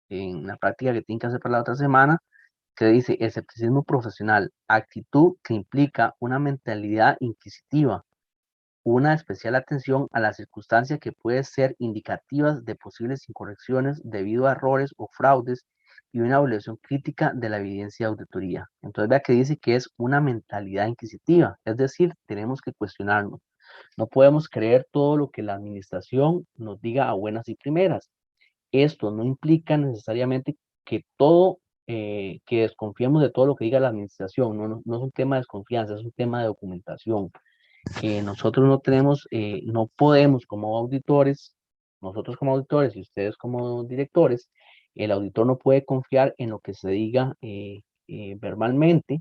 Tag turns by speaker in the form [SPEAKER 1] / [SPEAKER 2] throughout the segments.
[SPEAKER 1] en la práctica que tienen que hacer para la otra semana, que dice escepticismo profesional, actitud que implica una mentalidad inquisitiva, una especial atención a las circunstancias que pueden ser indicativas de posibles incorrecciones debido a errores o fraudes y una evaluación crítica de la evidencia de auditoría. Entonces vea que dice que es una mentalidad inquisitiva, es decir, tenemos que cuestionarnos. No podemos creer todo lo que la administración nos diga a buenas y primeras. Esto no implica necesariamente que todo, que desconfiemos de todo lo que diga la administración. No es un tema de desconfianza, es un tema de documentación. Nosotros no tenemos, no podemos como auditores, nosotros como auditores y ustedes como directores, el auditor no puede confiar en lo que se diga verbalmente,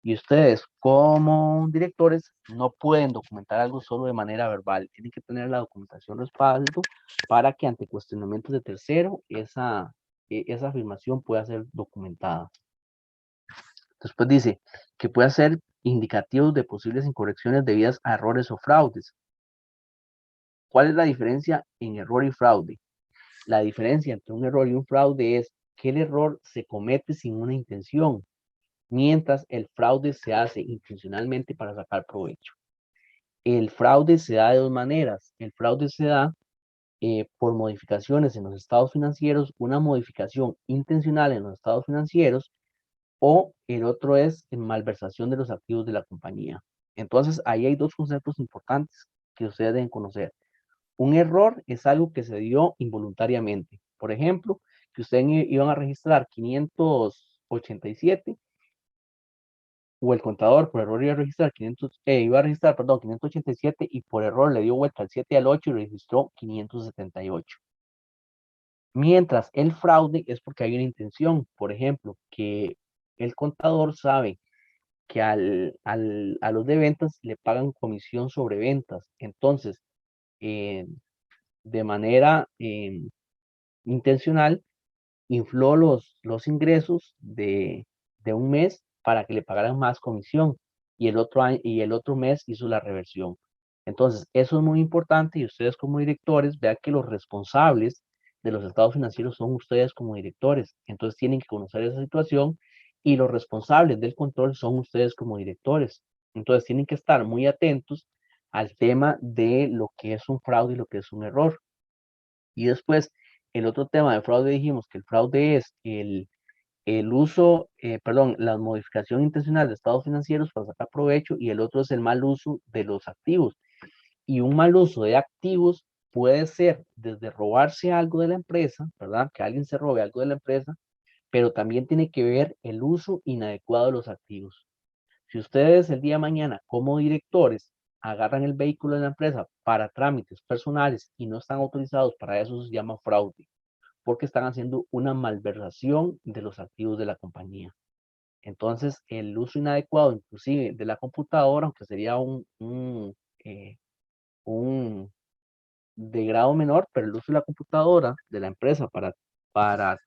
[SPEAKER 1] y ustedes como directores no pueden documentar algo solo de manera verbal, tienen que tener la documentación respaldo para que ante cuestionamientos de tercero esa afirmación pueda ser documentada. Después dice que puede ser indicativos de posibles incorrecciones debidas a errores o fraudes. ¿Cuál es la diferencia en error y fraude? La diferencia entre un error y un fraude es que el error se comete sin una intención, mientras el fraude se hace intencionalmente para sacar provecho. El fraude se da de dos maneras. El fraude se da por modificaciones en los estados financieros, una modificación intencional en los estados financieros, o el otro es en malversación de los activos de la compañía. Entonces, ahí hay dos conceptos importantes que ustedes deben conocer. Un error es algo que se dio involuntariamente. Por ejemplo, que ustedes iban a registrar 587 o el contador por error iba a registrar 587 y por error le dio vuelta al 7 y al 8 y registró 578. Mientras el fraude es porque hay una intención, por ejemplo, que el contador sabe que a los de ventas le pagan comisión sobre ventas. Entonces, eh, de manera intencional, infló los ingresos de un mes para que le pagaran más comisión y y el otro mes hizo la reversión. Entonces, eso es muy importante y ustedes como directores vean que los responsables de los estados financieros son ustedes como directores. Entonces, tienen que conocer esa situación y los responsables del control son ustedes como directores. Entonces, tienen que estar muy atentos al tema de lo que es un fraude y lo que es un error. Y después, el otro tema de fraude, dijimos que el fraude es el uso, perdón, la modificación intencional de estados financieros para sacar provecho, y el otro es el mal uso de los activos. Y un mal uso de activos puede ser desde robarse algo de la empresa, ¿verdad? Que alguien se robe algo de la empresa, pero también tiene que ver el uso inadecuado de los activos. Si ustedes el día de mañana como directores agarran el vehículo de la empresa para trámites personales y no están autorizados para eso, se llama fraude, porque están haciendo una malversación de los activos de la compañía. Entonces, el uso inadecuado, inclusive de la computadora, aunque sería un de grado menor, pero el uso de la computadora de la empresa para, para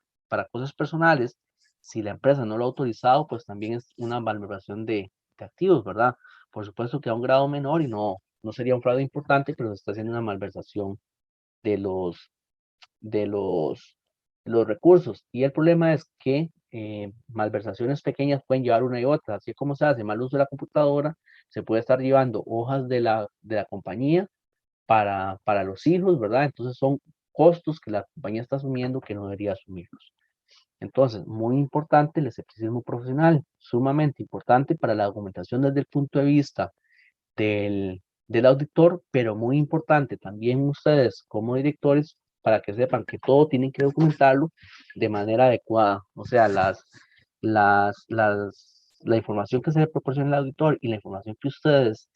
[SPEAKER 1] cosas personales, si la empresa no lo ha autorizado, pues también es una malversación de activos, ¿verdad? Por supuesto que a un grado menor y no sería un fraude importante, pero se está haciendo una malversación de los, de los, de los recursos. Y el problema es que malversaciones pequeñas pueden llevar una y otra. Así como se hace mal uso de la computadora, se puede estar llevando hojas de la compañía para los hijos, ¿verdad? Entonces son costos que la compañía está asumiendo que no debería asumirlos. Entonces, muy importante el escepticismo profesional, sumamente importante para la documentación desde el punto de vista del auditor, pero muy importante también ustedes como directores para que sepan que todo tienen que documentarlo de manera adecuada. O sea, la información que se le proporciona al auditor y la información que ustedes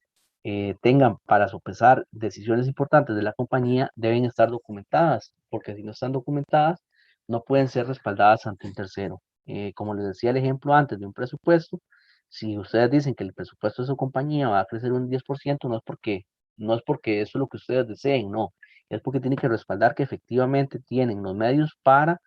[SPEAKER 1] tengan para sopesar decisiones importantes de la compañía deben estar documentadas, porque si no están documentadas, no pueden ser respaldadas ante un tercero. Como les decía el ejemplo antes de un presupuesto, si ustedes dicen que el presupuesto de su compañía va a crecer un 10%, no es porque eso es lo que ustedes deseen, no, es porque tienen que respaldar que efectivamente tienen los medios para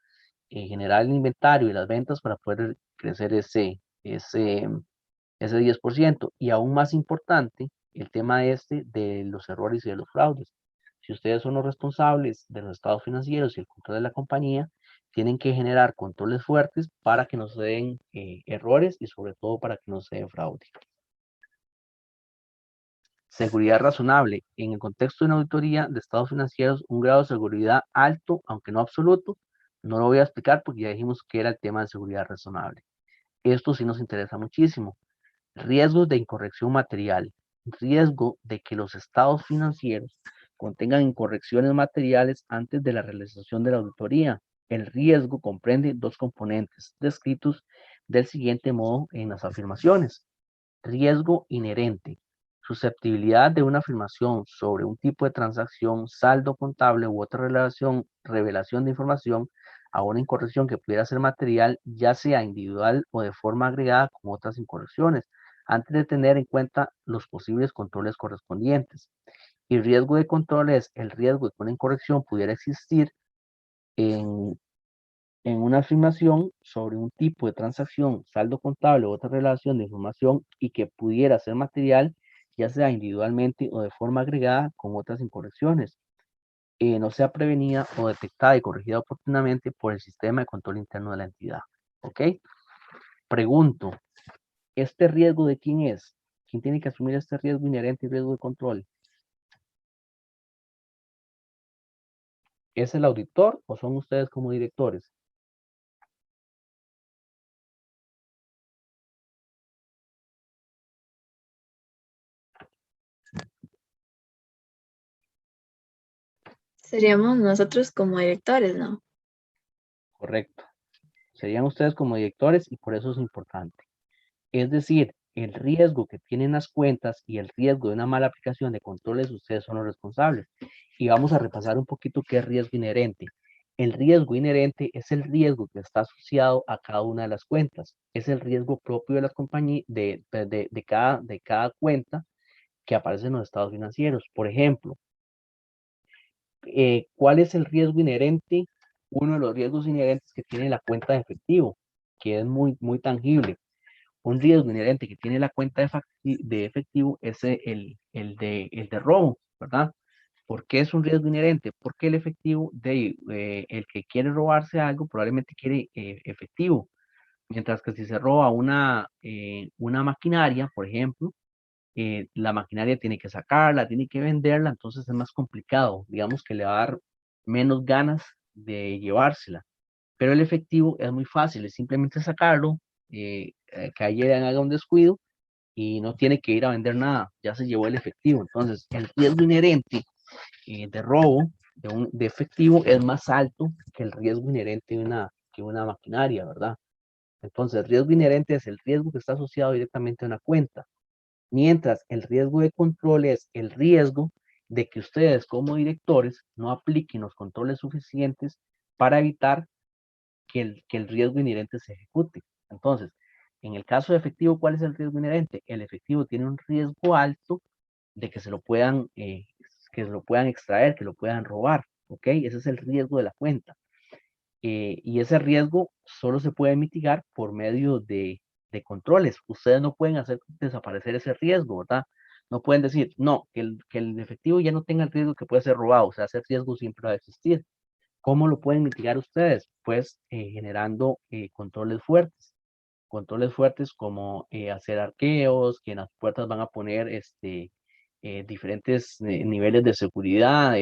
[SPEAKER 1] generar el inventario y las ventas para poder crecer ese 10%. Y aún más importante, el tema este de los errores y de los fraudes. Si ustedes son los responsables de los estados financieros y el control de la compañía, tienen que generar controles fuertes para que no se den errores y sobre todo para que no se den fraude. Seguridad razonable. En el contexto de una auditoría de estados financieros, un grado de seguridad alto, aunque no absoluto, no lo voy a explicar porque ya dijimos que era el tema de seguridad razonable. Esto sí nos interesa muchísimo. Riesgos de incorrección material. Riesgo de que los estados financieros contengan incorrecciones materiales antes de la realización de la auditoría. El riesgo comprende dos componentes descritos del siguiente modo en las afirmaciones. Riesgo inherente. Susceptibilidad de una afirmación sobre un tipo de transacción, saldo contable u otra revelación de información a una incorrección que pudiera ser material, ya sea individual o de forma agregada con otras incorrecciones, antes de tener en cuenta los posibles controles correspondientes. Y riesgo de control es el riesgo de que una incorrección pudiera existir en una afirmación sobre un tipo de transacción, saldo contable u otra relación de información y que pudiera ser material, ya sea individualmente o de forma agregada con otras incorrecciones, no sea prevenida o detectada y corregida oportunamente por el sistema de control interno de la entidad. ¿Ok? Pregunto, ¿este riesgo de quién es? ¿Quién tiene que asumir este riesgo inherente y riesgo de control? ¿Es el auditor o son ustedes como directores?
[SPEAKER 2] Seríamos nosotros como directores, ¿no?
[SPEAKER 1] Correcto. Serían ustedes como directores y por eso es importante. Es decir, el riesgo que tienen las cuentas y el riesgo de una mala aplicación de controles, ustedes son los responsables. Y vamos a repasar un poquito qué es riesgo inherente. El riesgo inherente es el riesgo que está asociado a cada una de las cuentas. Es el riesgo propio de las compañías, de cada cuenta que aparece en los estados financieros. Por ejemplo, ¿cuál es el riesgo inherente? Uno de los riesgos inherentes que tiene la cuenta de efectivo, que es muy tangible. Un riesgo inherente que tiene la cuenta de efectivo es el de robo, ¿verdad? ¿Por qué es un riesgo inherente? Porque el efectivo, el que quiere robarse algo, probablemente quiere efectivo. Mientras que si se roba una maquinaria, por ejemplo, la maquinaria tiene que sacarla, tiene que venderla, entonces es más complicado. Digamos que le va a dar menos ganas de llevársela. Pero el efectivo es muy fácil, es simplemente sacarlo, que alguien haga un descuido y no tiene que ir a vender nada, ya se llevó el efectivo. Entonces, el riesgo inherente de robo de efectivo es más alto que el riesgo inherente que una maquinaria, ¿verdad? Entonces, el riesgo inherente es el riesgo que está asociado directamente a una cuenta, mientras el riesgo de control es el riesgo de que ustedes como directores no apliquen los controles suficientes para evitar que el riesgo inherente se ejecute. Entonces, en el caso de efectivo, ¿cuál es el riesgo inherente? El efectivo tiene un riesgo alto de que se lo puedan extraer, que lo puedan robar, ¿ok? Ese es el riesgo de la cuenta. Y ese riesgo solo se puede mitigar por medio de controles. Ustedes no pueden hacer desaparecer ese riesgo, ¿verdad? No pueden decir, no, que el efectivo ya no tenga el riesgo que puede ser robado, o sea, ese riesgo siempre va a existir. ¿Cómo lo pueden mitigar ustedes? Pues generando controles fuertes como hacer arqueos, que en las puertas van a poner diferentes niveles de seguridad,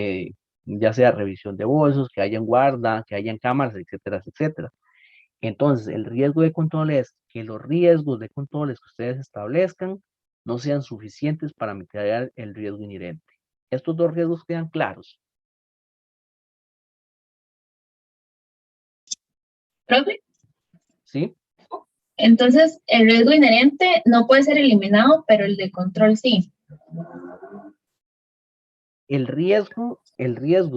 [SPEAKER 1] ya sea revisión de bolsos, que hayan guarda, que hayan cámaras, etcétera, etcétera. Entonces, el riesgo de control es que los riesgos de controles que ustedes establezcan no sean suficientes para mitigar el riesgo inherente. Estos dos riesgos quedan claros,
[SPEAKER 2] Profe,
[SPEAKER 1] ¿sí?
[SPEAKER 2] entonces el riesgo inherente no puede ser eliminado, pero el de control sí.
[SPEAKER 1] El riesgo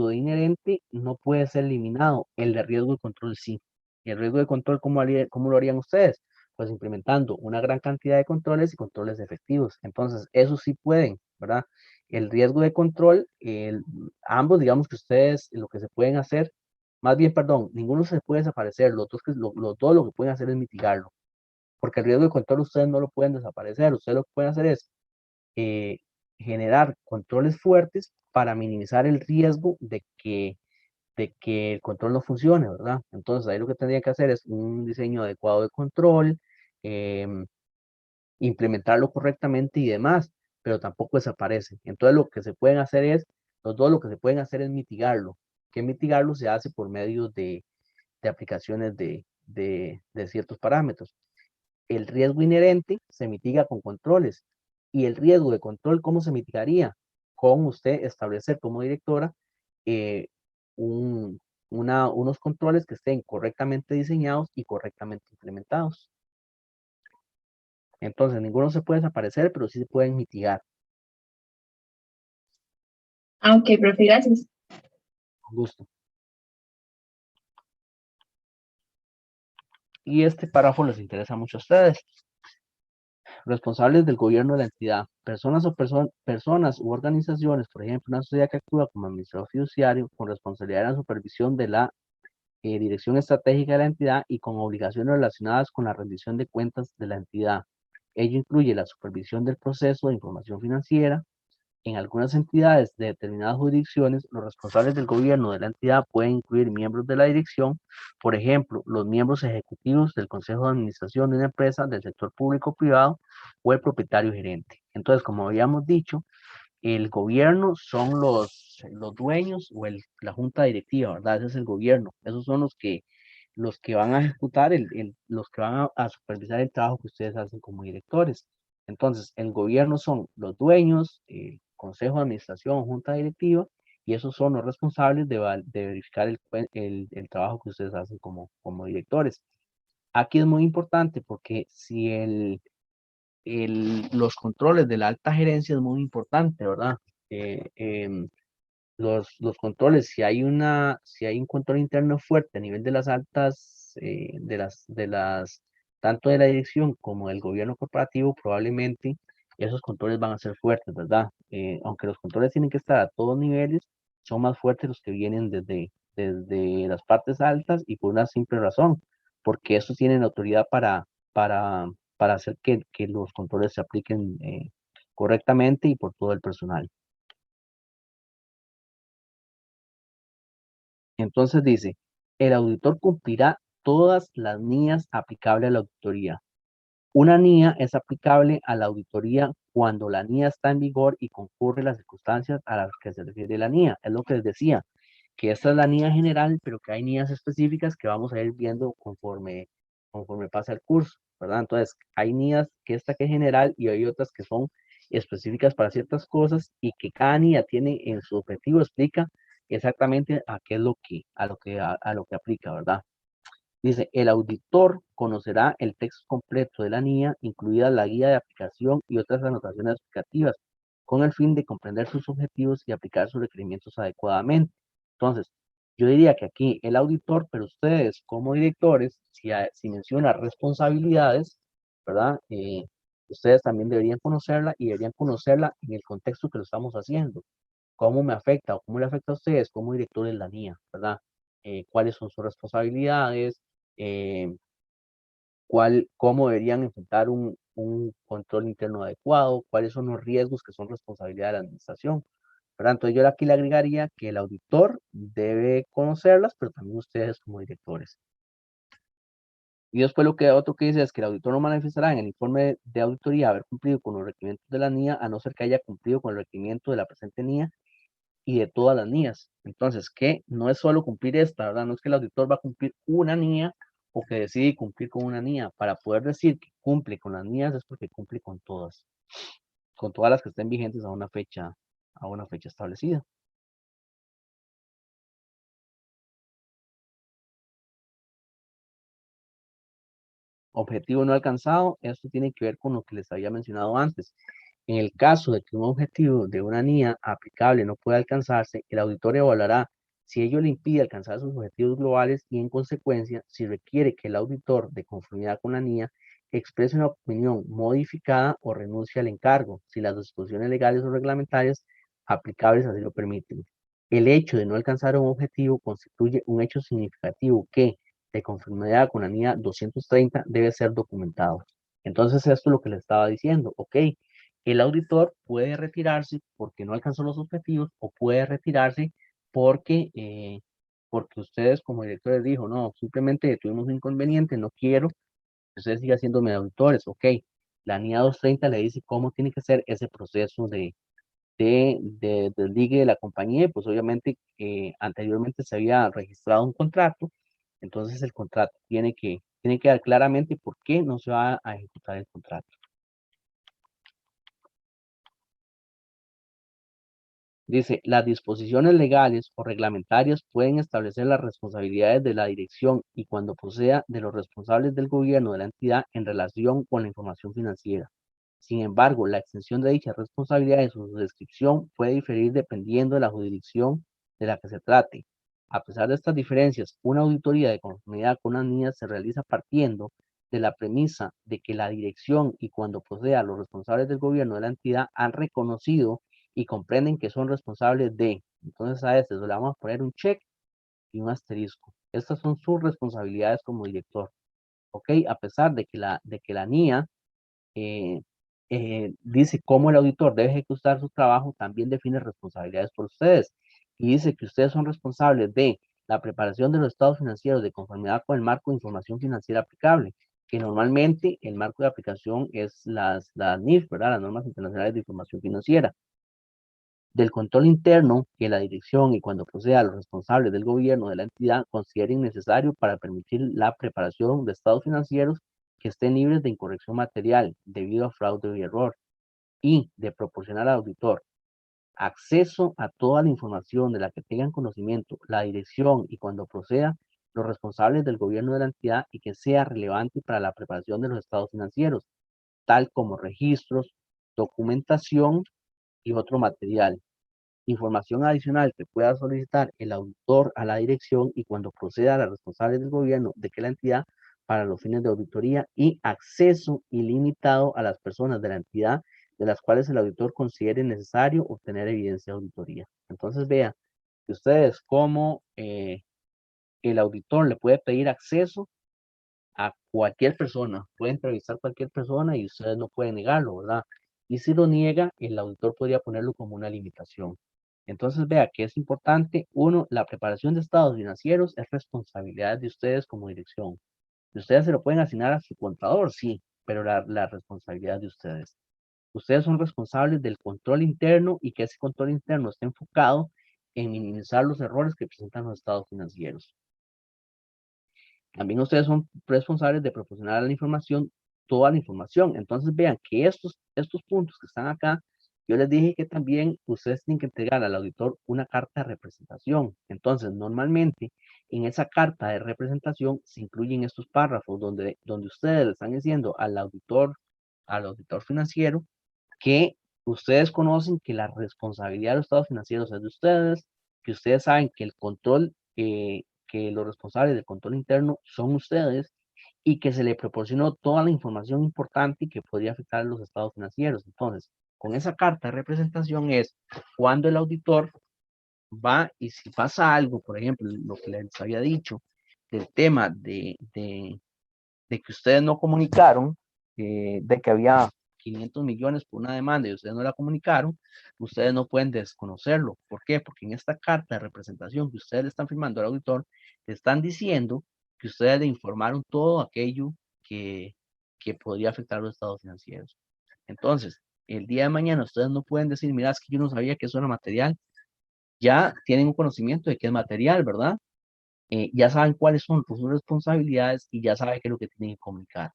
[SPEAKER 1] de inherente no puede ser eliminado, el de riesgo de control sí. ¿Y el riesgo de control cómo lo harían ustedes? Pues implementando una gran cantidad de controles y controles efectivos. Entonces, eso sí pueden, ¿verdad? El riesgo de control, ambos, digamos que ustedes lo que se pueden hacer, más bien, perdón, ninguno se puede desaparecer, los dos lo que pueden hacer es mitigarlo, porque el riesgo de control ustedes no lo pueden desaparecer, ustedes lo que pueden hacer es eh, generar controles fuertes para minimizar el riesgo de que el control no funcione, ¿verdad? Entonces ahí lo que tendría que hacer es un diseño adecuado de control, em, implementarlo correctamente y demás, pero tampoco desaparece. Entonces lo que se pueden hacer es, los dos lo que se pueden hacer es mitigarlo, que mitigarlo se hace por medio de aplicaciones de ciertos parámetros. El riesgo inherente se mitiga con controles. Y el riesgo de control, ¿cómo se mitigaría? Con usted establecer como directora eh, un, unos controles que estén correctamente diseñados y correctamente implementados. Entonces, ninguno se puede desaparecer, pero sí se pueden mitigar.
[SPEAKER 2] Ah, ok, profe, gracias.
[SPEAKER 1] Con gusto. Y este párrafo les interesa mucho a ustedes. Responsables del gobierno de la entidad, personas o personas u organizaciones, por ejemplo, una sociedad que actúa como administrador fiduciario con responsabilidad en la supervisión de la dirección estratégica de la entidad y con obligaciones relacionadas con la rendición de cuentas de la entidad. Ello incluye la supervisión del proceso de información financiera. En algunas entidades de determinadas jurisdicciones, los responsables del gobierno de la entidad pueden incluir miembros de la dirección, por ejemplo, los miembros ejecutivos del consejo de administración de una empresa del sector público o privado o el propietario gerente. Entonces, como habíamos dicho, el gobierno son los dueños o la junta directiva, ¿verdad? Ese es el gobierno. Esos son los que van a ejecutar, los que van a supervisar el trabajo que ustedes hacen como directores. Entonces, el gobierno son los dueños, el consejo de administración, junta directiva, y esos son los responsables de verificar el trabajo que ustedes hacen como directores. Aquí es muy importante porque si los controles de la alta gerencia es muy importante, ¿verdad? Eh, em, los controles, si hay un control interno fuerte a nivel de las altas, tanto de la dirección como del gobierno corporativo, probablemente esos controles van a ser fuertes, ¿verdad? Aunque los controles tienen que estar a todos niveles, son más fuertes los que vienen desde las partes altas y por una simple razón, porque estos tienen autoridad para, para hacer que los controles se apliquen correctamente y por todo el personal. Entonces dice, el auditor cumplirá todas las NIAs aplicables a la auditoría. Una NIA es aplicable a la auditoría cuando la NIA está en vigor y concurre las circunstancias a las que se refiere la NIA. Es lo que les decía, que esta es la NIA general, pero que hay NIAs específicas que vamos a ir viendo conforme pasa el curso, ¿verdad? Entonces, hay NIAs que esta que es general y hay otras que son específicas para ciertas cosas y que cada NIA tiene en su objetivo, explica exactamente a qué es a lo que aplica, ¿verdad? Dice, el auditor conocerá el texto completo de la NIA, incluida la guía de aplicación y otras anotaciones explicativas, con el fin de comprender sus objetivos y aplicar sus requerimientos adecuadamente. Entonces, yo diría que aquí el auditor, pero ustedes como directores, si menciona responsabilidades, ¿verdad? Ustedes también deberían conocerla y deberían conocerla en el contexto que lo estamos haciendo. ¿Cómo me afecta o cómo le afecta a ustedes como directores la NIA, ¿verdad? ¿Cuáles son sus responsabilidades? eh, cómo deberían enfrentar un control interno adecuado, cuáles son los riesgos que son responsabilidad de la administración. ¿Verdad? Entonces yo aquí le agregaría que el auditor debe conocerlas, pero también ustedes como directores. Y después otro que dice es que el auditor no manifestará en el informe de auditoría haber cumplido con los requerimientos de la NIA, a no ser que haya cumplido con el requerimiento de la presente NIA y de todas las NIAs. Entonces, que no es solo cumplir esta, ¿verdad? No es que el auditor va a cumplir una NIA o que decide cumplir con una NIA. Para poder decir que cumple con las NIAs es porque cumple con todas las que estén vigentes a una fecha establecida. Objetivo no alcanzado, esto tiene que ver con lo que les había mencionado antes. En el caso de que un objetivo de una NIA aplicable no pueda alcanzarse, el auditor evaluará si ello le impide alcanzar sus objetivos globales y, en consecuencia, si requiere que el auditor, de conformidad con la NIA, exprese una opinión modificada o renuncie al encargo, si las disposiciones legales o reglamentarias aplicables así lo permiten. El hecho de no alcanzar un objetivo constituye un hecho significativo que, de conformidad con la NIA 230, debe ser documentado. Entonces, esto es lo que le estaba diciendo. Ok, el auditor puede retirarse porque no alcanzó los objetivos o puede retirarse porque porque ustedes como directores dijo, no, simplemente tuvimos un inconveniente, no quiero que ustedes sigan siendo auditores, ok. La NIA 230 le dice cómo tiene que ser ese proceso de desligue de la compañía, y pues obviamente anteriormente se había registrado un contrato, entonces el contrato tiene que dar claramente por qué no se va a ejecutar el contrato. Dice, las disposiciones legales o reglamentarias pueden establecer las responsabilidades de la dirección y cuando proceda de los responsables del gobierno de la entidad en relación con la información financiera. Sin embargo, la extensión de dichas responsabilidades o su descripción puede diferir dependiendo de la jurisdicción de la que se trate. A pesar de estas diferencias, una auditoría de conformidad con las NIAs se realiza partiendo de la premisa de que la dirección y cuando proceda los responsables del gobierno de la entidad han reconocido y comprenden que son responsables de. Entonces a este le vamos a poner un check y un asterisco. Estas son sus responsabilidades como director. ¿Ok? A pesar de que la NIA eh, dice cómo el auditor debe ejecutar su trabajo, también define responsabilidades por ustedes. Y dice que ustedes son responsables de la preparación de los estados financieros de conformidad con el marco de información financiera aplicable, que normalmente el marco de aplicación es las NIF, ¿verdad? Las normas internacionales de información financiera. Del control interno que la dirección y cuando proceda los responsables del gobierno de la entidad consideren necesario para permitir la preparación de estados financieros que estén libres de incorrección material debido a fraude y error, y de proporcionar al auditor acceso a toda la información de la que tengan conocimiento la dirección y cuando proceda los responsables del gobierno de la entidad y que sea relevante para la preparación de los estados financieros, tal como registros, documentación y otro material. Información adicional que pueda solicitar el auditor a la dirección y cuando proceda a la responsable del gobierno de que la entidad para los fines de auditoría y acceso ilimitado a las personas de la entidad de las cuales el auditor considere necesario obtener evidencia de auditoría. Entonces vea que ustedes como el auditor le puede pedir acceso a cualquier persona, puede entrevistar a cualquier persona y ustedes no pueden negarlo, ¿verdad? Y si lo niega, el auditor podría ponerlo como una limitación. Entonces, vea que es importante, uno, la preparación de estados financieros es responsabilidad de ustedes como dirección. Ustedes se lo pueden asignar a su contador, sí, pero la responsabilidad de ustedes. Ustedes son responsables del control interno y que ese control interno esté enfocado en minimizar los errores que presentan los estados financieros. También ustedes son responsables de proporcionar la información, toda la información. Entonces vean que estos puntos que están acá, yo les dije que también ustedes tienen que entregar al auditor una carta de representación. Entonces, normalmente en esa carta de representación se incluyen estos párrafos donde ustedes le están diciendo al auditor financiero, que ustedes conocen que la responsabilidad de los estados financieros es de ustedes, que ustedes saben que el control, que los responsables del control interno son ustedes y que se le proporcionó toda la información importante que podría afectar a los estados financieros. Entonces, con esa carta de representación es cuando el auditor va y si pasa algo, por ejemplo, lo que les había dicho, del tema de que ustedes no comunicaron, de que había 500 millones por una demanda y ustedes no la comunicaron, ustedes no pueden desconocerlo. ¿Por qué? Porque en esta carta de representación que ustedes le están firmando al auditor, le están diciendo que ustedes le informaron todo aquello que, que podría afectar a los estados financieros. Entonces, el día de mañana ustedes no pueden decir, mira, es que yo no sabía que eso era material. Ya tienen un conocimiento de que es material, ¿verdad? Ya saben cuáles son sus responsabilidades y ya saben qué es lo que tienen que comunicar.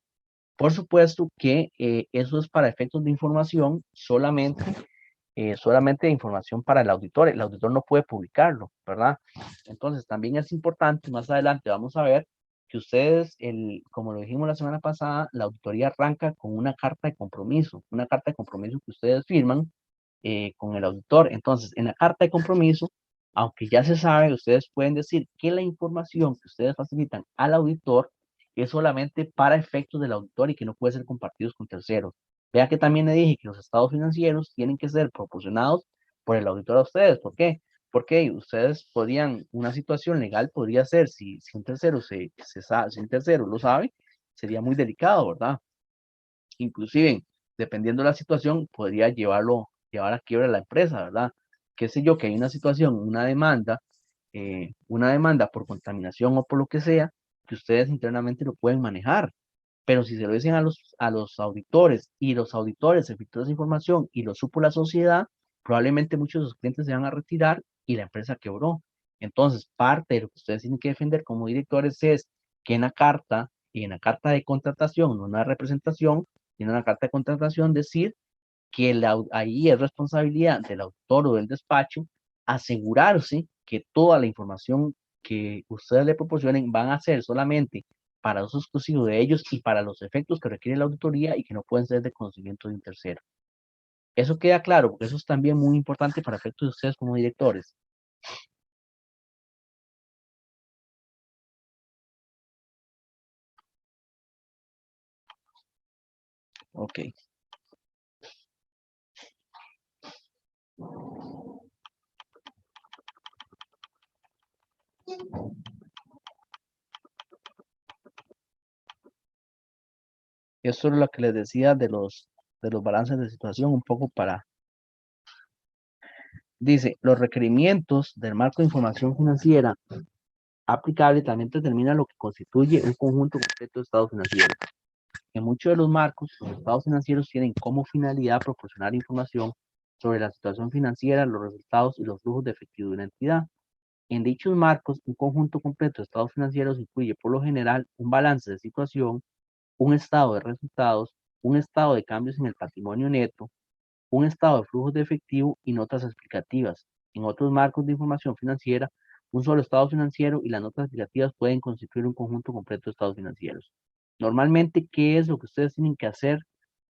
[SPEAKER 1] Por supuesto que eso es para efectos de información, solamente de información para el auditor. El auditor no puede publicarlo, ¿verdad? Entonces, también es importante, más adelante vamos a ver que ustedes, como lo dijimos la semana pasada, la auditoría arranca con una carta de compromiso que ustedes firman con el auditor. Entonces, en la carta de compromiso, aunque ya se sabe, ustedes pueden decir que la información que ustedes facilitan al auditor es solamente para efectos del auditor y que no puede ser compartidos con terceros. Vea que también le dije que los estados financieros tienen que ser proporcionados por el auditor a ustedes. ¿Por qué? Porque ustedes podrían, una situación legal podría ser, si un tercero si un tercero lo sabe, sería muy delicado, ¿verdad? Inclusive, dependiendo de la situación, podría llevar a quiebra la empresa, ¿verdad? Qué sé yo, que hay una situación, una demanda una demanda por contaminación o por lo que sea, que ustedes internamente lo pueden manejar. Pero si se lo dicen a los auditores y los auditores se filtró esa información y lo supo la sociedad, probablemente muchos de sus clientes se van a retirar y la empresa quebró. Entonces, parte de lo que ustedes tienen que defender como directores es que en la carta, y en la carta de contratación, no una representación, sino en la carta de contratación, decir que ahí es responsabilidad del autor o del despacho asegurarse que toda la información que ustedes le proporcionen van a ser solamente para uso exclusivo de ellos y para los efectos que requiere la auditoría y que no pueden ser de conocimiento de un tercero. Eso queda claro, porque eso es también muy importante para efectos de ustedes como directores. Ok. Eso es lo que les decía de los balances de situación, un poco para... Dice, los requerimientos del marco de información financiera aplicable también determina lo que constituye un conjunto completo de estados financieros. En muchos de los marcos, los estados financieros tienen como finalidad proporcionar información sobre la situación financiera, los resultados y los flujos de efectivo de una entidad. En dichos marcos, un conjunto completo de estados financieros incluye por lo general un balance de situación, un estado de resultados, un estado de cambios en el patrimonio neto, un estado de flujos de efectivo y notas explicativas. En otros marcos de información financiera, un solo estado financiero y las notas explicativas pueden constituir un conjunto completo de estados financieros. Normalmente, ¿qué es lo que ustedes tienen que hacer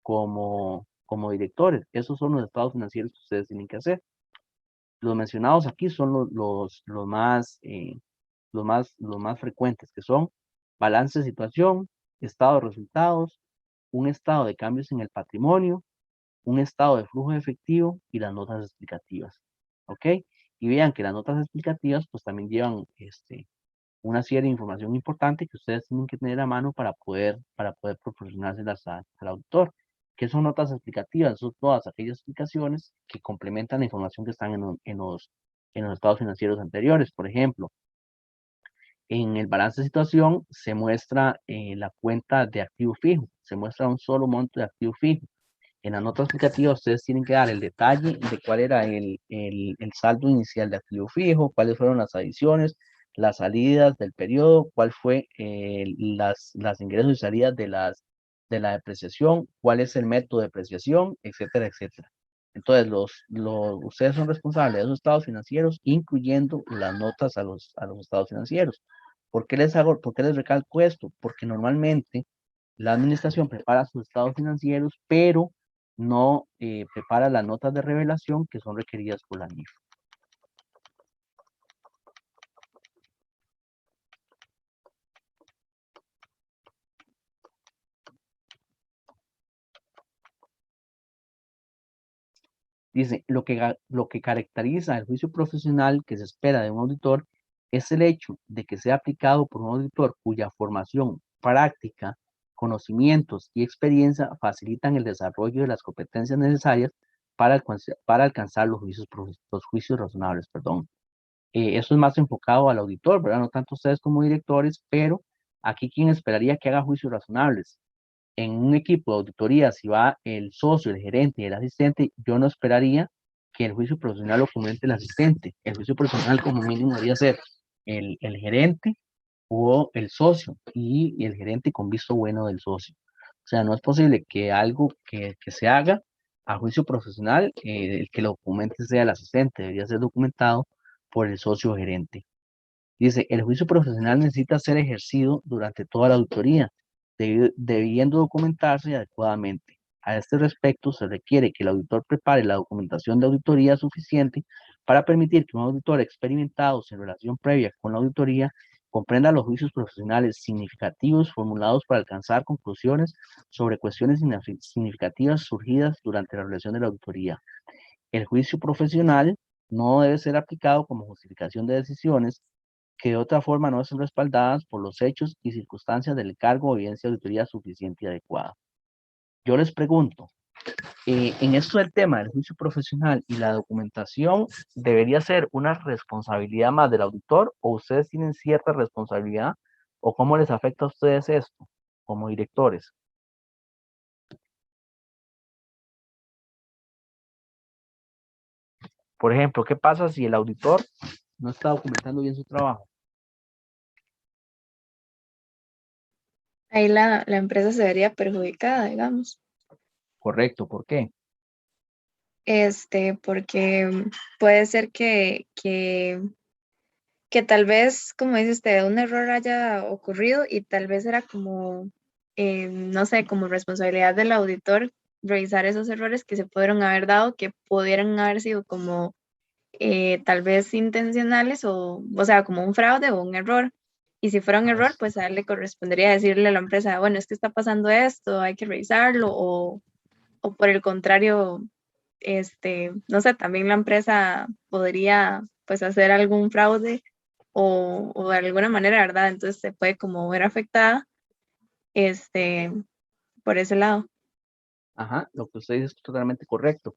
[SPEAKER 1] como directores? Esos son los estados financieros que ustedes tienen que hacer. Los mencionados aquí son los más frecuentes, que son balance de situación, estado de resultados, un estado de cambios en el patrimonio, un estado de flujo de efectivo y las notas explicativas. ¿Ok? Y vean que las notas explicativas pues también llevan una serie de información importante que ustedes tienen que tener a mano para poder proporcionárselas al autor. ¿Qué son notas explicativas? Son todas aquellas explicaciones que complementan la información que están en los estados financieros anteriores. Por ejemplo, en el balance de situación se muestra la cuenta de activo fijo, se muestra un solo monto de activo fijo. En la nota explicativa ustedes tienen que dar el detalle de cuál era el saldo inicial de activo fijo, cuáles fueron las adiciones, las salidas del periodo, cuál fue las ingresos y salidas de la depreciación, cuál es el método de depreciación, etcétera, etcétera. Entonces, ustedes son responsables de esos estados financieros, incluyendo las notas a los estados financieros. ¿Por qué les recalco esto? Porque normalmente la administración prepara sus estados financieros, pero no prepara las notas de revelación que son requeridas por la NIF. Dice, lo que caracteriza el juicio profesional que se espera de un auditor es el hecho de que sea aplicado por un auditor cuya formación, práctica, conocimientos y experiencia facilitan el desarrollo de las competencias necesarias para alcanzar los juicios razonables, perdón. Eso es más enfocado al auditor, ¿verdad? No tanto ustedes como directores, pero aquí quien esperaría que haga juicios razonables. En un equipo de auditoría, si va el socio, el gerente y el asistente, yo no esperaría que el juicio profesional lo comente el asistente. El juicio profesional como mínimo debería ser el gerente o el socio y el gerente con visto bueno del socio. O sea, no es posible que algo que se haga a juicio profesional, el que lo documente sea el asistente, debería ser documentado por el socio gerente. Dice, el juicio profesional necesita ser ejercido durante toda la auditoría, debiendo documentarse adecuadamente. A este respecto, se requiere que el auditor prepare la documentación de auditoría suficiente para permitir que un auditor experimentado sin relación previa con la auditoría comprenda los juicios profesionales significativos formulados para alcanzar conclusiones sobre cuestiones significativas surgidas durante la realización de la auditoría. El juicio profesional no debe ser aplicado como justificación de decisiones que de otra forma no son respaldadas por los hechos y circunstancias del cargo o evidencia de auditoría suficiente y adecuada. Yo les pregunto, En esto del tema del juicio profesional y la documentación, ¿debería ser una responsabilidad más del auditor o ustedes tienen cierta responsabilidad o cómo les afecta a ustedes esto como directores? Por ejemplo, ¿qué pasa si el auditor no está documentando bien su trabajo?
[SPEAKER 2] Ahí la empresa se vería perjudicada, digamos.
[SPEAKER 1] Correcto, ¿por qué?
[SPEAKER 2] Porque puede ser que tal vez, como dice usted, un error haya ocurrido y tal vez era como, no sé, como responsabilidad del auditor revisar esos errores que se pudieron haber dado, que pudieran haber sido como tal vez intencionales o sea, como un fraude o un error. Y si fuera un error, pues a él le correspondería decirle a la empresa, bueno, es que está pasando esto, hay que revisarlo, o por el contrario, no sé, también la empresa podría pues hacer algún fraude o de alguna manera, ¿verdad? Entonces se puede como ver afectada, este, por ese lado.
[SPEAKER 1] Ajá, lo que usted dice es totalmente correcto.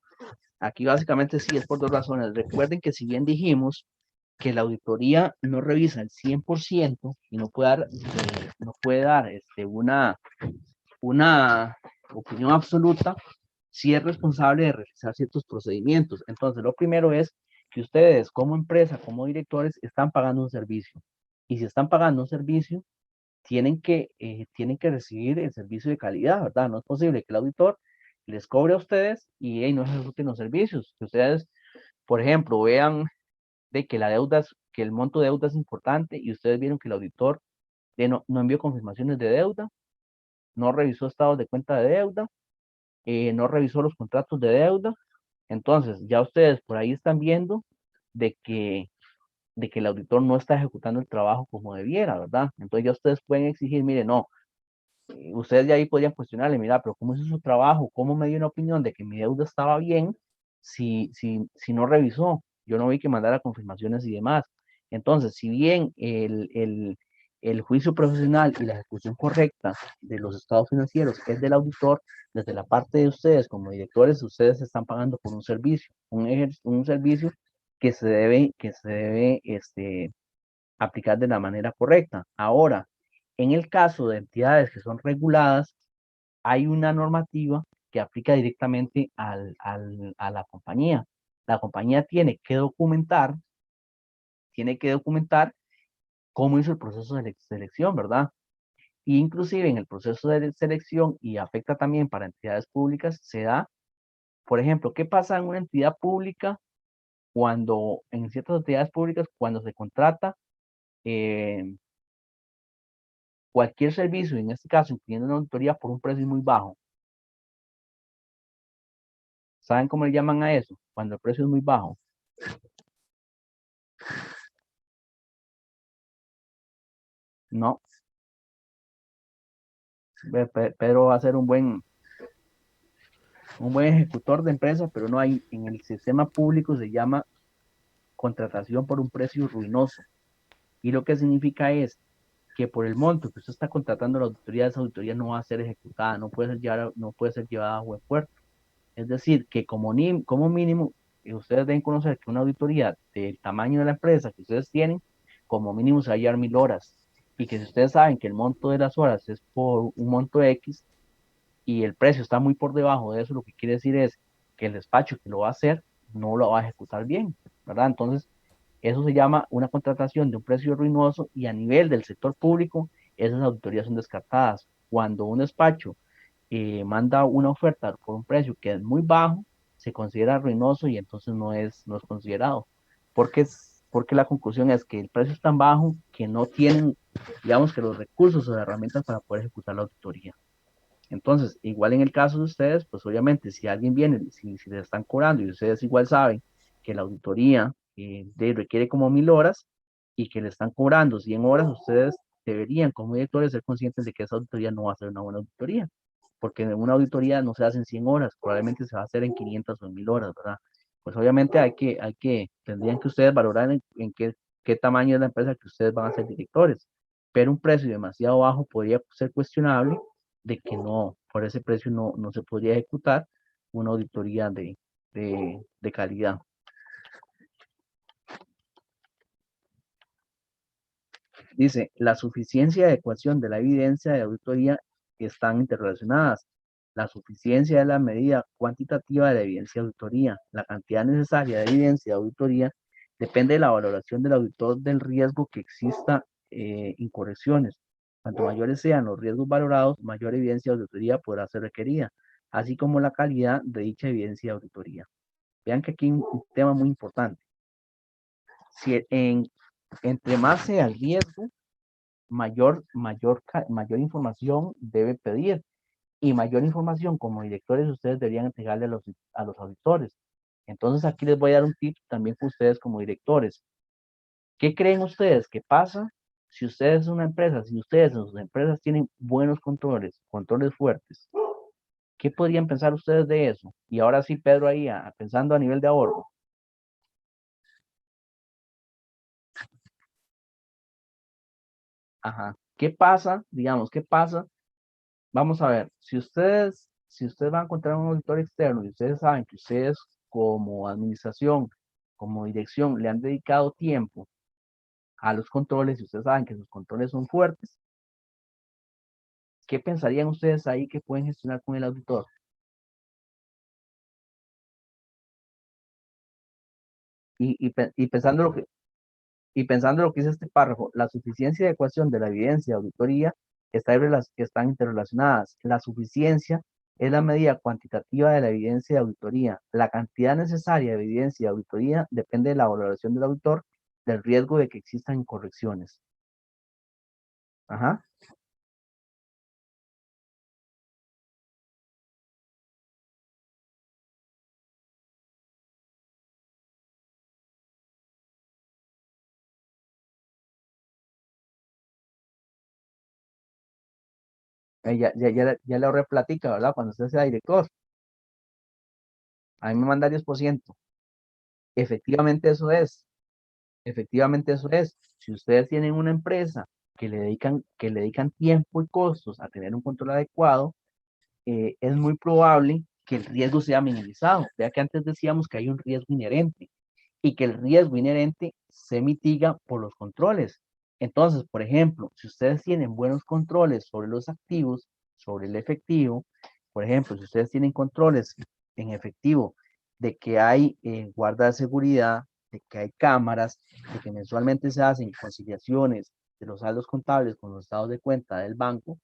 [SPEAKER 1] Aquí básicamente sí es por dos razones. Recuerden que si bien dijimos que la auditoría no revisa el 100% y no puede dar una opinión absoluta, sí es responsable de realizar ciertos procedimientos. Entonces, lo primero es que ustedes como empresa, como directores, están pagando un servicio. Y si están pagando un servicio, tienen que recibir el servicio de calidad, ¿verdad? No es posible que el auditor les cobre a ustedes y no ejecuten los servicios. Que ustedes, por ejemplo, vean de que que el monto de deuda es importante y ustedes vieron que el auditor no envió confirmaciones de deuda, no revisó estados de cuenta de deuda, no revisó los contratos de deuda. Entonces, ya ustedes por ahí están viendo de que, de que el auditor no está ejecutando el trabajo como debiera, ¿verdad? Entonces ya ustedes pueden exigir, mire, no, ustedes ya ahí podrían cuestionarle, mira, pero ¿cómo hizo su trabajo? ¿Cómo me dio una opinión de que mi deuda estaba bien si no revisó? Yo no vi que mandara confirmaciones y demás. Entonces, si bien el juicio profesional y la ejecución correcta de los estados financieros es del auditor, desde la parte de ustedes como directores, ustedes están pagando por un servicio, un servicio que se debe aplicar de la manera correcta. Ahora, en el caso de entidades que son reguladas, hay una normativa que aplica directamente a la compañía. La compañía tiene que documentar cómo hizo el proceso de selección, ¿verdad? Y inclusive en el proceso de selección y afecta también para entidades públicas, se da, por ejemplo, ¿qué pasa en una entidad pública en ciertas entidades públicas, cuando se contrata eh, cualquier servicio, en este caso, incluyendo una auditoría por un precio muy bajo? ¿Saben cómo le llaman a eso? Cuando el precio es muy bajo. No, Pedro va a ser un buen ejecutor de empresa, pero no hay, en el sistema público se llama contratación por un precio ruinoso. Y lo que significa es que por el monto que usted está contratando la auditoría, esa auditoría no va a ser ejecutada, no puede ser llevada a buen puerto. Es decir, que como mínimo, ustedes deben conocer que una auditoría del tamaño de la empresa que ustedes tienen, como mínimo se va a llevar 1000 horas. Y que si ustedes saben que el monto de las horas es por un monto X y el precio está muy por debajo de eso, lo que quiere decir es que el despacho que lo va a hacer no lo va a ejecutar bien, ¿verdad? Entonces, eso se llama una contratación de un precio ruinoso y a nivel del sector público, esas auditorías son descartadas. Cuando un despacho manda una oferta por un precio que es muy bajo, se considera ruinoso y entonces no es considerado. Porque la conclusión es que el precio es tan bajo que no tienen, digamos, que los recursos o las herramientas para poder ejecutar la auditoría. Entonces, igual en el caso de ustedes, pues obviamente si alguien viene, si les están cobrando y ustedes igual saben que la auditoría requiere como 1000 horas y que le están cobrando 100 horas, ustedes deberían como directores ser conscientes de que esa auditoría no va a ser una buena auditoría, porque en una auditoría no se hace en 100 horas, probablemente se va a hacer en 500 o en 1000 horas, ¿verdad? Pues obviamente tendrían que ustedes valorar en qué tamaño es la empresa que ustedes van a ser directores, pero un precio demasiado bajo podría ser cuestionable de que no, por ese precio no se podría ejecutar, una auditoría de calidad. Dice, la suficiencia y adecuación de la evidencia de auditoría están interrelacionadas. La suficiencia es la medida cuantitativa de la evidencia de auditoría. La cantidad necesaria de evidencia de auditoría depende de la valoración del auditor del riesgo que exista incorrecciones. Cuanto mayores sean los riesgos valorados, mayor evidencia de auditoría podrá ser requerida, así como la calidad de dicha evidencia de auditoría. Vean que aquí hay un tema muy importante. Si entre más sea el riesgo, mayor información debe pedir, y mayor información como directores ustedes deberían entregarle a los auditores. Entonces aquí les voy a dar un tip también para ustedes como directores. ¿Qué creen ustedes que pasa si ustedes son una empresa, si ustedes en sus empresas tienen buenos controles, controles fuertes? ¿Qué podrían pensar ustedes de eso? Y ahora sí, Pedro, ahí pensando a nivel de ahorro. Ajá. ¿Qué pasa? Digamos, ¿qué pasa? Vamos a ver, si ustedes van a encontrar un auditor externo y ustedes saben que ustedes como administración, como dirección, le han dedicado tiempo a los controles y ustedes saben que sus controles son fuertes, ¿qué pensarían ustedes ahí que pueden gestionar con el auditor? Y pensando lo que dice este párrafo, la suficiencia de ecuación de la evidencia de auditoría están interrelacionadas. La suficiencia es la medida cuantitativa de la evidencia de auditoría. La cantidad necesaria de evidencia de auditoría depende de la valoración del auditor del riesgo de que existan incorrecciones. Ajá. Ya le ahorré platica, ¿verdad? Cuando usted sea director, a mí me manda 10%. Efectivamente eso es. Efectivamente eso es. Si ustedes tienen una empresa que le dedican tiempo y costos a tener un control adecuado, es muy probable que el riesgo sea minimizado. Vea que antes decíamos que hay un riesgo inherente y que el riesgo inherente se mitiga por los controles. Entonces, por ejemplo, si ustedes tienen buenos controles sobre los activos, sobre el efectivo, por ejemplo, si ustedes tienen controles en efectivo de que hay guarda de seguridad, de que hay cámaras, de que mensualmente se hacen conciliaciones de los saldos contables con los estados de cuenta del banco,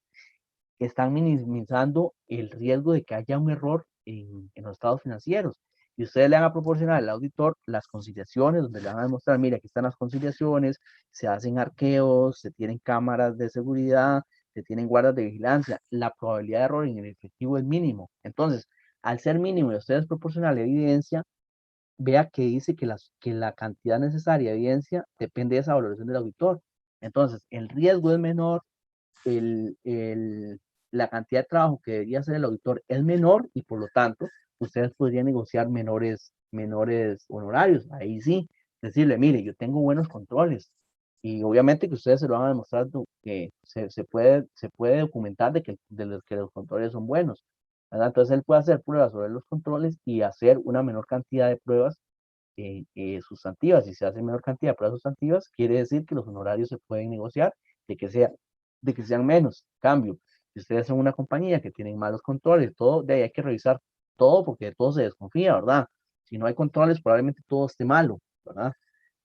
[SPEAKER 1] están minimizando el riesgo de que haya un error en los estados financieros. Y ustedes le van a proporcionar al auditor las conciliaciones, donde le van a demostrar, mira, aquí están las conciliaciones, se hacen arqueos, se tienen cámaras de seguridad, se tienen guardas de vigilancia. La probabilidad de error en el efectivo es mínimo. Entonces, al ser mínimo y ustedes proporcionan la evidencia, vea que dice que la cantidad necesaria de evidencia depende de esa valoración del auditor. Entonces, el riesgo es menor, el, el, la cantidad de trabajo que debería hacer el auditor es menor y por lo tanto ustedes podrían negociar menores honorarios. Ahí sí, decirle, mire, yo tengo buenos controles y obviamente que ustedes se lo van a demostrar que se puede documentar de que los controles son buenos, ¿verdad? Entonces él puede hacer pruebas sobre los controles y hacer una menor cantidad de pruebas sustantivas. Si se hace menor cantidad de pruebas sustantivas, quiere decir que los honorarios se pueden negociar de que sea de que sean menos. Cambio, si ustedes son una compañía que tienen malos controles, todo, de ahí hay que revisar todo porque de todo se desconfía, ¿verdad? Si no hay controles, probablemente todo esté malo, ¿verdad?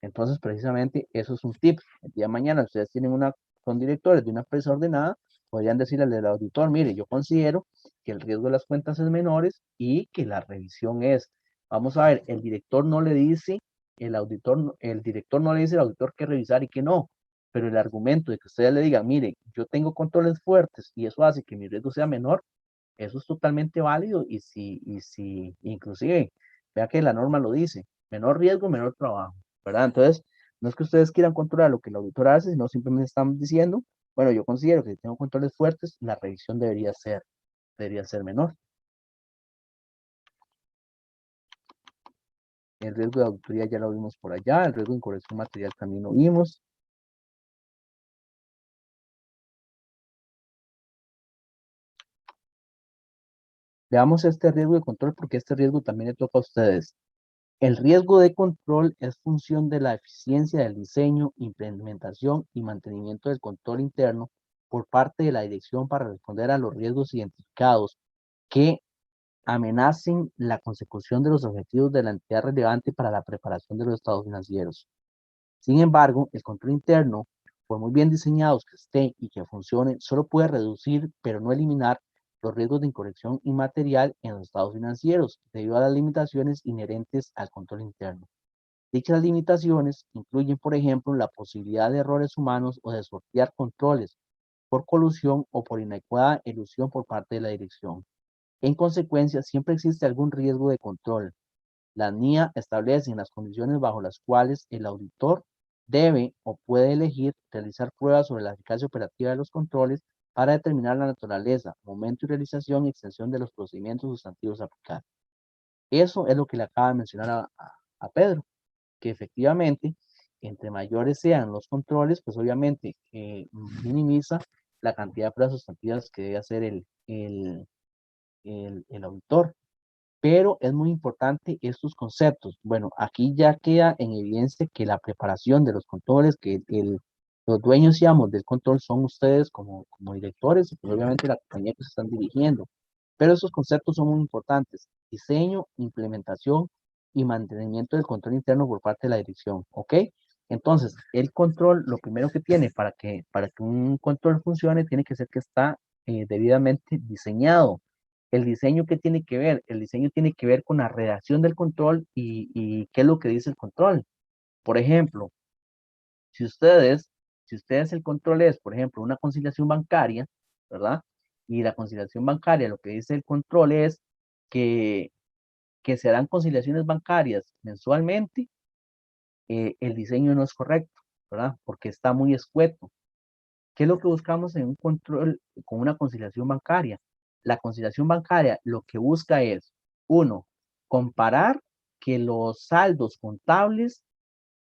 [SPEAKER 1] Entonces, precisamente, eso es un tip. El día de mañana, ustedes son directores de una empresa ordenada, podrían decirle al auditor, mire, yo considero que el riesgo de las cuentas es menores y que la revisión es, vamos a ver, el director no le dice al auditor qué revisar y qué no, pero el argumento de que ustedes le digan, mire, yo tengo controles fuertes y eso hace que mi riesgo sea menor, eso es totalmente válido y si, inclusive, vea que la norma lo dice, menor riesgo, menor trabajo, ¿verdad? Entonces, no es que ustedes quieran controlar lo que el auditor hace, sino simplemente están diciendo, bueno, yo considero que si tengo controles fuertes, la revisión debería ser menor. El riesgo de auditoría ya lo vimos por allá, el riesgo de incorrección material también lo vimos. Veamos este riesgo de control porque este riesgo también le toca a ustedes. El riesgo de control es función de la eficiencia del diseño, implementación y mantenimiento del control interno por parte de la dirección para responder a los riesgos identificados que amenacen la consecución de los objetivos de la entidad relevante para la preparación de los estados financieros. Sin embargo, el control interno, por muy bien diseñados que esté y que funcione, solo puede reducir, pero no eliminar, los riesgos de incorrección inmaterial en los estados financieros debido a las limitaciones inherentes al control interno. Dichas limitaciones incluyen, por ejemplo, la posibilidad de errores humanos o de sortear controles por colusión o por inadecuada elusión por parte de la dirección. En consecuencia, siempre existe algún riesgo de control. La NIA establecen las condiciones bajo las cuales el auditor debe o puede elegir realizar pruebas sobre la eficacia operativa de los controles para determinar la naturaleza, momento y realización y extensión de los procedimientos sustantivos a aplicar. Eso es lo que le acaba de mencionar a Pedro, que efectivamente, entre mayores sean los controles, pues obviamente minimiza la cantidad de pruebas sustantivas que debe hacer el auditor. Pero es muy importante estos conceptos. Bueno, aquí ya queda en evidencia que la preparación de los controles, que los dueños y amos del control son ustedes como directores y pues obviamente la compañía que se están dirigiendo. Pero estos conceptos son muy importantes. Diseño, implementación y mantenimiento del control interno por parte de la dirección. ¿Ok? Entonces, el control, lo primero que tiene para que un control funcione, tiene que ser que está debidamente diseñado. El diseño, ¿qué tiene que ver? El diseño tiene que ver con la redacción del control y qué es lo que dice el control. Por ejemplo, si ustedes, si ustedes el control es, por ejemplo, una conciliación bancaria, ¿verdad? Y la conciliación bancaria, lo que dice el control es que, que se harán conciliaciones bancarias mensualmente, el diseño no es correcto, ¿verdad? Porque está muy escueto. ¿Qué es lo que buscamos en un control con una conciliación bancaria? La conciliación bancaria lo que busca es, uno, comparar que los saldos contables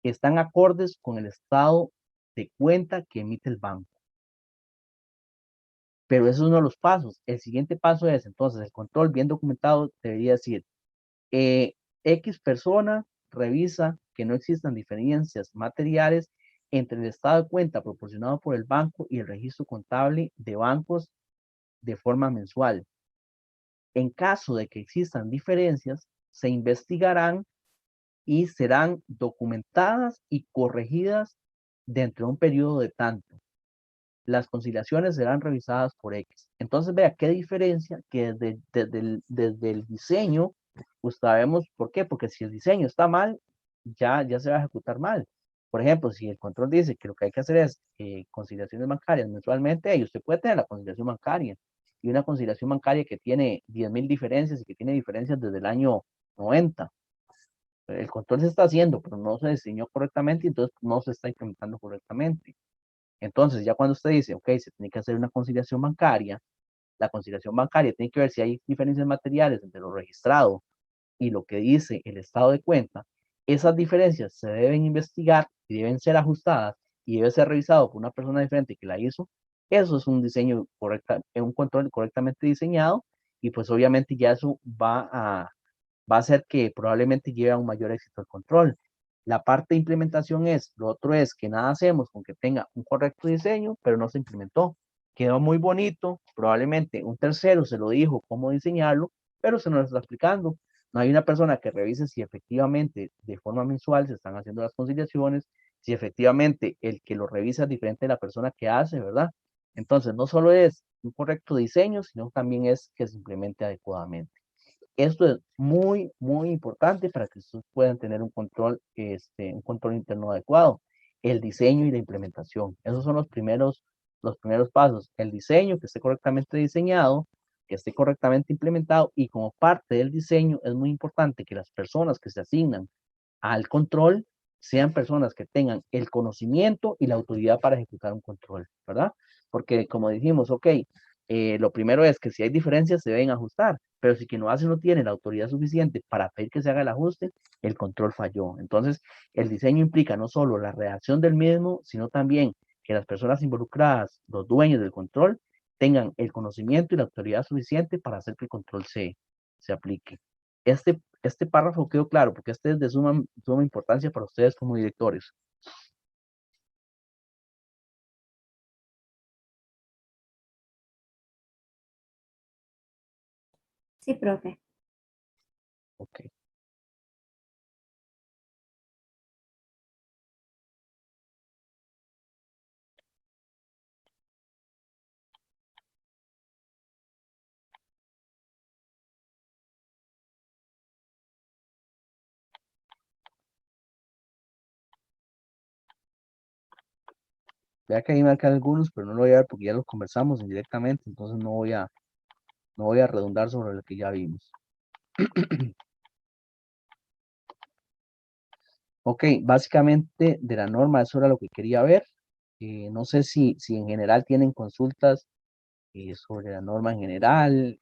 [SPEAKER 1] están acordes con el estado de cuenta que emite el banco. Pero esos son los pasos. El siguiente paso es, entonces, el control bien documentado debería decir, X persona revisa que no existan diferencias materiales entre el estado de cuenta proporcionado por el banco y el registro contable de bancos de forma mensual. En caso de que existan diferencias, se investigarán y serán documentadas y corregidas dentro de un periodo de tanto. Las conciliaciones serán revisadas por X. Entonces, vea qué diferencia que desde el diseño, pues sabemos por qué, porque si el diseño está mal, ya se va a ejecutar mal. Por ejemplo, si el control dice que lo que hay que hacer es conciliaciones bancarias mensualmente, y usted puede tener la conciliación bancaria y una conciliación bancaria que tiene 10.000 diferencias y que tiene diferencias desde el año 90. El control se está haciendo, pero no se diseñó correctamente y entonces no se está implementando correctamente. Entonces, ya cuando usted dice, ok, se tiene que hacer una conciliación bancaria, la conciliación bancaria tiene que ver si hay diferencias materiales entre lo registrado y lo que dice el estado de cuenta. Esas diferencias se deben investigar y deben ser ajustadas y debe ser revisado por una persona diferente que la hizo. Eso es un diseño correcto, un control correctamente diseñado y pues obviamente ya eso va a hacer que probablemente lleve a un mayor éxito el control. La parte de implementación es, lo otro es que nada hacemos con que tenga un correcto diseño, pero no se implementó. Quedó muy bonito, probablemente un tercero se lo dijo cómo diseñarlo, pero se nos lo está explicando. No hay una persona que revise si efectivamente de forma mensual se están haciendo las conciliaciones, si efectivamente el que lo revisa es diferente de la persona que hace, ¿verdad? Entonces, no solo es un correcto diseño, sino también es que se implemente adecuadamente. Esto es muy, muy importante para que ustedes puedan tener un control interno adecuado. El diseño y la implementación. Esos son los primeros pasos. El diseño, que esté correctamente diseñado, que esté correctamente implementado y como parte del diseño es muy importante que las personas que se asignan al control sean personas que tengan el conocimiento y la autoridad para ejecutar un control, ¿verdad? Porque como dijimos, ok, lo primero es que si hay diferencias se deben ajustar, pero si quien lo hace no tiene la autoridad suficiente para pedir que se haga el ajuste, el control falló. Entonces, el diseño implica no solo la redacción del mismo, sino también que las personas involucradas, los dueños del control, tengan el conocimiento y la autoridad suficiente para hacer que el control se aplique. Este párrafo quedó claro porque este es de suma importancia para ustedes como directores.
[SPEAKER 3] Sí, profe.
[SPEAKER 1] Ok. Vea que ahí me marcan algunos, pero no lo voy a ver porque ya los conversamos indirectamente, entonces no voy a redundar sobre lo que ya vimos. Ok, básicamente de la norma eso era lo que quería ver. No sé si en general tienen consultas sobre la norma en general.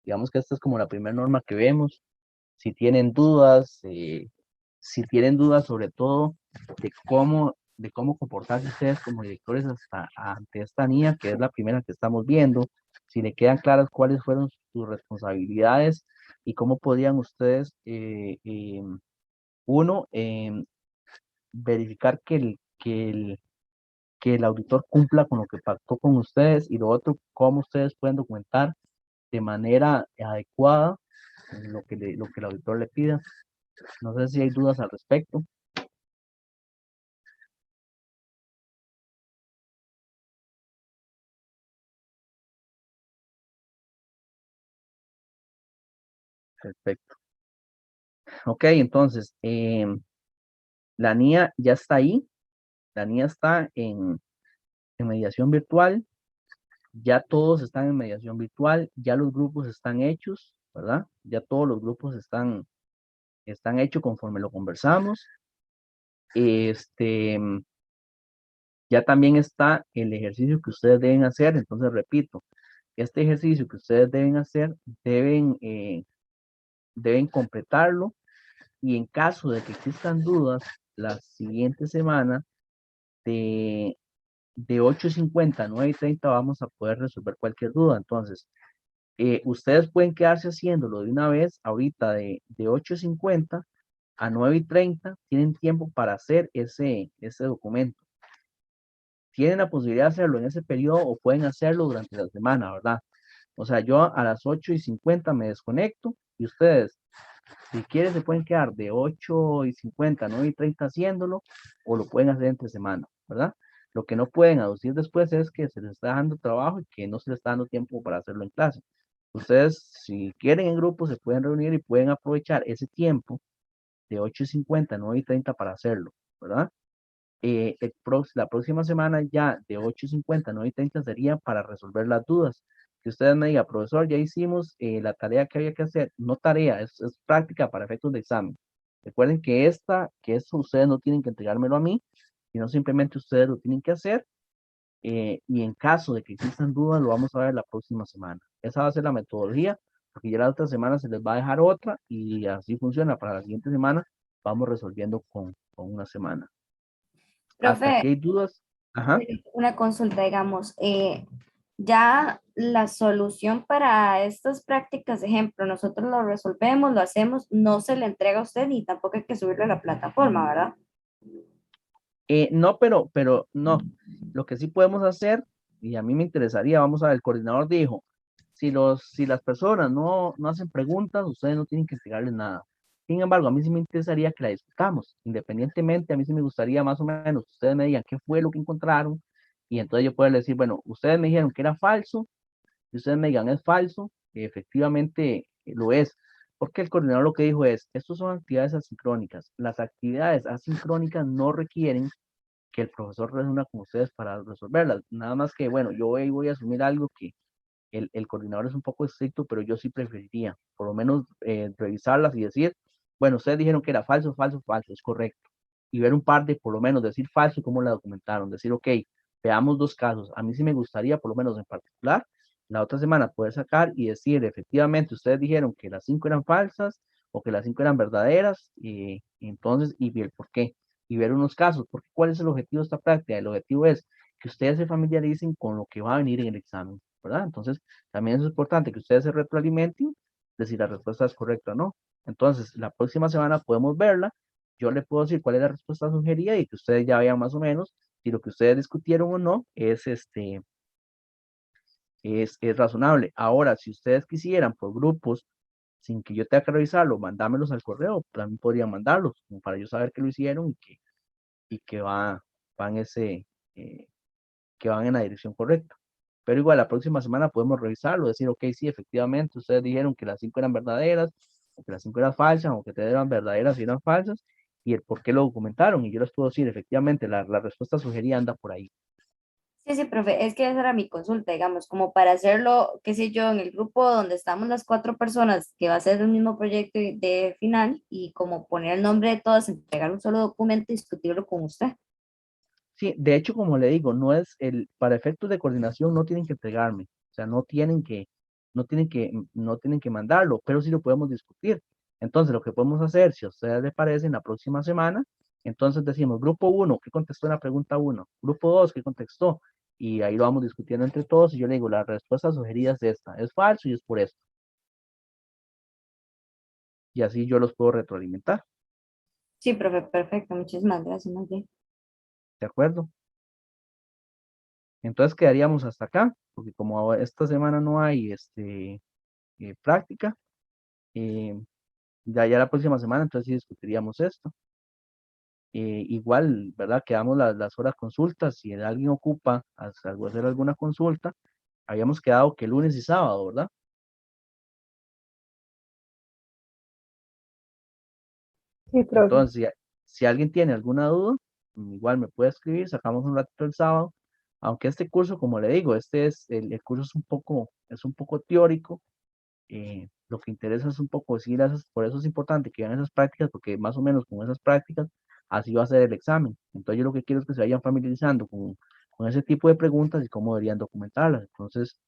[SPEAKER 1] Digamos que esta es como la primera norma que vemos. Si tienen dudas, sobre todo de cómo comportarse ustedes como directores ante esta niña, que es la primera que estamos viendo, si le quedan claras cuáles fueron sus responsabilidades y cómo podían ustedes, uno, verificar que el auditor cumpla con lo que pactó con ustedes, y lo otro, cómo ustedes pueden documentar de manera adecuada lo que el auditor le pida. No sé si hay dudas al respecto. Perfecto. Ok, entonces, la niña ya está ahí. La niña está en mediación virtual. Ya todos están en mediación virtual. Ya los grupos están hechos, ¿verdad? Ya todos los grupos están hechos conforme lo conversamos. Ya también está el ejercicio que ustedes deben hacer. Entonces, repito, este ejercicio que ustedes deben hacer, deben completarlo, y en caso de que existan dudas, la siguiente semana de 8:50 a 9:30 vamos a poder resolver cualquier duda. Entonces, ustedes pueden quedarse haciéndolo de una vez ahorita de 8:50 a 9:30, tienen tiempo para hacer ese documento. Tienen la posibilidad de hacerlo en ese periodo o pueden hacerlo durante la semana, ¿verdad? O sea, yo a las 8:50 me desconecto y ustedes, si quieren, se pueden quedar de 8:50 a 9:30 haciéndolo, o lo pueden hacer entre semana, ¿verdad? Lo que no pueden aducir después es que se les está dando trabajo y que no se les está dando tiempo para hacerlo en clase. Ustedes, si quieren en grupo, se pueden reunir y pueden aprovechar ese tiempo de 8:50 a 9:30 para hacerlo, ¿verdad? La próxima semana ya de 8:50 a 9:30 sería para resolver las dudas. Que ustedes me digan, profesor, ya hicimos la tarea que había que hacer. No tarea, es práctica para efectos de examen. Recuerden que esto ustedes no tienen que entregármelo a mí, sino simplemente ustedes lo tienen que hacer, y en caso de que existan dudas, lo vamos a ver la próxima semana. Esa va a ser la metodología, porque ya la otra semana se les va a dejar otra y así funciona. Para la siguiente semana vamos resolviendo con una semana. Hasta
[SPEAKER 3] Profe,
[SPEAKER 1] aquí hay dudas. Ajá.
[SPEAKER 3] una consulta, digamos, ya la solución para estas prácticas, ejemplo, nosotros lo resolvemos, lo hacemos, no se le entrega a usted ni tampoco hay que subirlo a la plataforma, ¿verdad?
[SPEAKER 1] No, pero no. Lo que sí podemos hacer, y a mí me interesaría, vamos a ver, el coordinador dijo, si las personas no hacen preguntas, ustedes no tienen que entregarles nada. Sin embargo, a mí sí me interesaría que la discutamos. Independientemente, a mí sí me gustaría más o menos que ustedes me digan qué fue lo que encontraron, y entonces yo puedo decir, bueno, ustedes me dijeron que era falso, y ustedes me digan es falso, que efectivamente lo es. Porque el coordinador lo que dijo es, estos son actividades asincrónicas. Las actividades asincrónicas no requieren que el profesor reúna con ustedes para resolverlas. Nada más que, bueno, yo voy a asumir algo que el coordinador es un poco estricto, pero yo sí preferiría, por lo menos, revisarlas y decir, bueno, ustedes dijeron que era falso, falso, falso, es correcto. Y ver un par de, por lo menos, decir falso y cómo la documentaron. Decir, ok, veamos dos casos. A mí sí me gustaría, por lo menos en particular, la otra semana poder sacar y decir, efectivamente, ustedes dijeron que las 5 eran falsas o que las 5 eran verdaderas, y entonces, y ver por qué. Y ver unos casos, porque ¿cuál es el objetivo de esta práctica? El objetivo es que ustedes se familiaricen con lo que va a venir en el examen. ¿verdad? Entonces, también es importante que ustedes se retroalimenten de si la respuesta es correcta o no. Entonces, la próxima semana podemos verla. Yo le puedo decir cuál es la respuesta sugerida y que ustedes ya vean más o menos si lo que ustedes discutieron o no es es razonable. Ahora, si ustedes quisieran por grupos, sin que yo tenga que revisarlo, mandármelos al correo, también podrían mandarlos, como para yo saber que lo hicieron y que van eh, que van en la dirección correcta. Pero igual, la próxima semana podemos revisarlo, decir, ok, sí, efectivamente, ustedes dijeron que las 5 eran verdaderas, o que las 5 eran falsas, o que 3 eran verdaderas y eran falsas, y el por qué lo documentaron. Y yo les puedo decir, efectivamente, la respuesta sugerida anda por ahí.
[SPEAKER 3] Sí, sí, profe, es que esa era mi consulta, digamos, como para hacerlo, qué sé yo, en el grupo donde estamos las 4 personas, que va a ser el mismo proyecto de final, y como poner el nombre de todas, entregar un solo documento y discutirlo con usted.
[SPEAKER 1] Sí, de hecho, como le digo, no es para efectos de coordinación no tienen que entregarme, o sea, no tienen que mandarlo, pero sí lo podemos discutir. Entonces, lo que podemos hacer, si a ustedes les parece, en la próxima semana, entonces decimos, grupo uno, ¿qué contestó en la pregunta uno? Grupo 2, ¿qué contestó? Y ahí lo vamos discutiendo entre todos y yo le digo, la respuesta sugerida es esta, es falso y es por esto. Y así yo los puedo retroalimentar,
[SPEAKER 3] Sí, profe, perfecto, muchísimas gracias, más bien.
[SPEAKER 1] ¿de acuerdo? Entonces quedaríamos hasta acá, porque como esta semana no hay práctica, eh, ya la próxima semana, entonces sí discutiríamos esto. Igual, ¿verdad? Quedamos las horas consultas, si alguien ocupa hacer alguna consulta, habíamos quedado que lunes y sábado, ¿verdad?
[SPEAKER 2] Sí, profe.
[SPEAKER 1] Entonces, si alguien tiene alguna duda, igual me puede escribir, sacamos un ratito el sábado, aunque este curso, como le digo, el curso es un poco teórico, lo que interesa es un poco seguir esas, por eso es importante que vean esas prácticas, porque más o menos con esas prácticas, así va a ser el examen. Entonces yo lo que quiero es que se vayan familiarizando con ese tipo de preguntas y cómo deberían documentarlas. Entonces,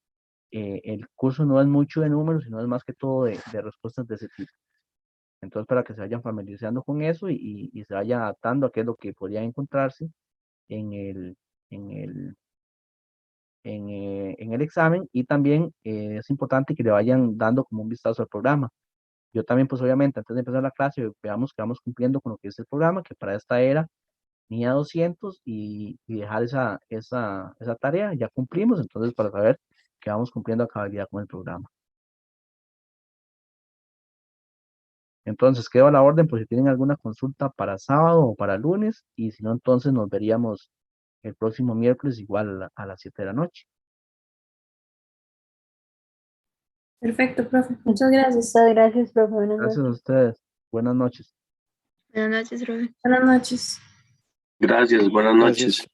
[SPEAKER 1] el curso no es mucho de números, sino es más que todo de respuestas de ese tipo. Entonces, para que se vayan familiarizando con eso y se vayan adaptando a qué es lo que podrían encontrarse en en el, en el examen y también es importante que le vayan dando como un vistazo al programa. Yo también, pues obviamente, antes de empezar la clase, veamos que vamos cumpliendo con lo que es el programa, que para esta era NIA 200 y dejar esa tarea, ya cumplimos, entonces para saber que vamos cumpliendo a cabalidad con el programa. Entonces, quedo a la orden por si tienen alguna consulta para sábado o para lunes, y si no, entonces nos veríamos el próximo miércoles igual a las 7 de la noche.
[SPEAKER 4] Perfecto, profe. Muchas gracias.
[SPEAKER 2] Muchas gracias, profe. Buenas
[SPEAKER 1] Gracias a
[SPEAKER 2] noches.
[SPEAKER 1] ustedes. Buenas noches.
[SPEAKER 2] Buenas noches, profe.
[SPEAKER 4] Buenas noches.
[SPEAKER 5] Gracias, buenas noches.